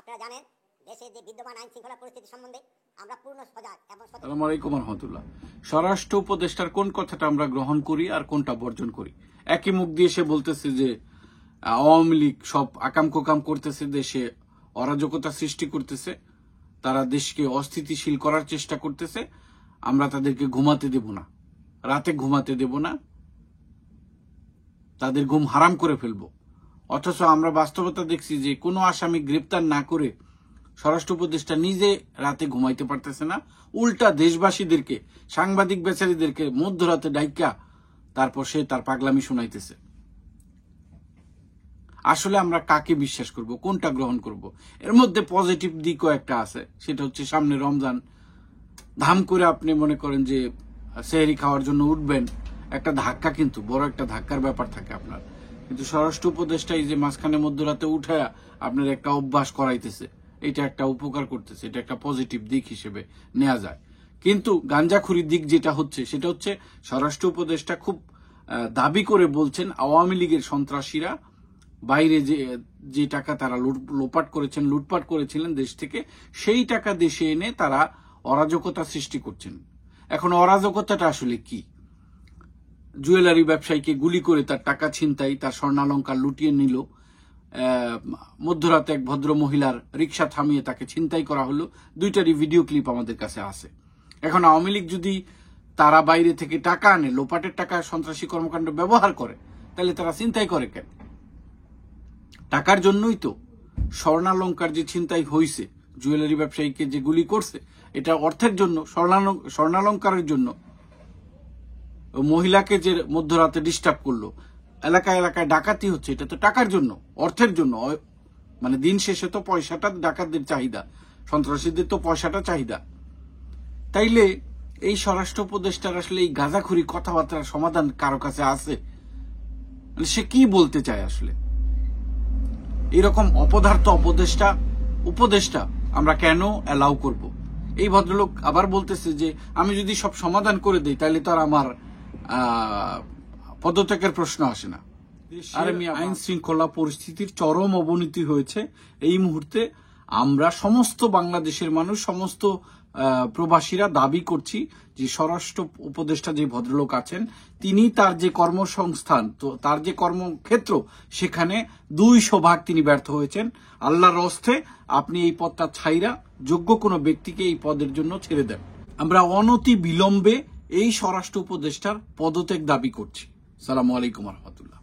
আপনারা জানেন দেশে যে বিদ্যমান আইন শৃঙ্খলা পরিস্থিতি সম্বন্ধে আমরা পূর্ণ সজাগ এবং সচেতন। আসসালামু আলাইকুম রহমতুল্লাহ। স্বরাষ্ট্র উপদেষ্টার কোন কথাটা আমরা গ্রহণ করি আর কোনটা বর্জন করি? একই মুখ দিয়ে সে বলতেছে যে আওয়ামী লীগ সব আকাম কোকাম করতেছে, দেশে অরাজকতা সৃষ্টি করতেছে, তারা দেশকে অস্থিতিশীল করার চেষ্টা করতেছে, আমরা তাদেরকে ঘুমাতে দেব না, রাতে ঘুমাতে দেব না, তাদের ঘুম হারাম করে ফেলবো। অথচ আমরা বাস্তবতা দেখছি যে কোনো আসামি গ্রেপ্তার না করে স্বরাষ্ট্র উপদেষ্টা নিজে রাতে ঘুমাইতে পারতেছে না, উল্টা দেশবাসীদেরকে, সাংবাদিক বেচারীদেরকে মধ্যরাতে ডাইকা তারপর সে তার পাগলামি শুনাইতেছে। আসলে আমরা কাকে বিশ্বাস করব, কোনটা গ্রহণ করব? এর মধ্যে পজিটিভ দিকও একটা আছে, সেটা হচ্ছে সামনে রমজান, ধাম করে আপনি মনে করেন যে সেহরি খাওয়ার জন্য উঠবেন, একটা ধাক্কা, কিন্তু বড় একটা ধাক্কার ব্যাপার থাকে আপনার। কিন্তু স্বরাষ্ট্র উপদেষ্টা এই যে মাঝখানে মধ্যরাতে উঠে আপনার একটা অভ্যাস করাইতেছে, এটা একটা উপকার করতেছে, এটা একটা পজিটিভ দিক হিসেবে নেওয়া যায়। কিন্তু গাঞ্জাখুরি দিক যেটা হচ্ছে সেটা হচ্ছে স্বরাষ্ট্র উপদেষ্টা খুব দাবি করে বলছেন আওয়ামী লীগের সন্ত্রাসীরা বাইরে যে টাকা তারা লুটপাট করেছিলেন দেশ থেকে, সেই টাকা দেশে এনে তারা অরাজকতা সৃষ্টি করছেন। এখন অরাজকতাটা আসলে কি? জুয়েলারি ব্যবসায়ীকে গুলি করে তার টাকা ছিনতাই, তার স্বর্ণালঙ্কার লুটিয়ে নিল, মধ্যরাতে এক ভদ্র মহিলার রিক্সা থামিয়ে তাকে ছিনতাই করা হলো, দুইটারই ভিডিও ক্লিপ আমাদের কাছে আছে। এখন আওয়ামী লীগ যদি তারা বাইরে থেকে টাকা আনে, লোপাটের টাকা সন্ত্রাসী কর্মকাণ্ড ব্যবহার করে, তাহলে তারা ছিনতাই করে কেন? টাকার জন্যই তো। স্বর্ণালঙ্কার যে ছিনতাই হয়েছে, জুয়েলারি ব্যবসায়ীকে যে গুলি করছে, এটা অর্থের জন্য, স্বর্ণালঙ্কারের জন্য। মহিলাকে যে মধ্যরাতে ডিস্টার্ব করলো, এলাকায় এলাকায় ডাকাতি হচ্ছে, এটা তো টাকার জন্য, অর্থের জন্য। মানে দিন শেষে তো পয়সাটা ডাকাতদের চাহিদা, সন্ত্রাসীদের তো পয়সাটা চাহিদা। তাইলে এই স্বরাষ্ট্র উপদেষ্টার আসলে এই গাঁজাখুরি কথাবার্তার সমাধান কারো কাছে আছে? মানে সে কি বলতে চায় আসলে? এরকম অপদার্থ উপদেষ্টা আমরা কেন অ্যালাউ করব? এই ভদ্রলোক আবার বলতেছে যে আমি যদি সব সমাধান করে দিই তাহলে তো আর আমার পদত্যাগের প্রশ্ন আসে না। আর আইন শৃঙ্খলা পরিস্থিতির চরম অবনতি হয়েছে এই মুহূর্তে। আমরা সমস্ত বাংলাদেশের মানুষ, সমস্ত প্রবাসীরা দাবি করছি যে স্বরাষ্ট্র উপদেষ্টা যে ভদ্রলোক আছেন, তিনি তার যে কর্মসংস্থান, তো তার যে কর্মক্ষেত্র, সেখানে 200 ভাগ তিনি ব্যর্থ হয়েছেন। আল্লাহর হস্তে আপনি এই পদটা ছাইরা যোগ্য কোনো ব্যক্তিকে এই পদের জন্য ছেড়ে দেন। আমরা অনতি বিলম্বে এই স্বরাষ্ট্র উপদেষ্টার পদত্যাগ দাবি করছি। আসসালামু আলাইকুম রহমতুল্লাহ।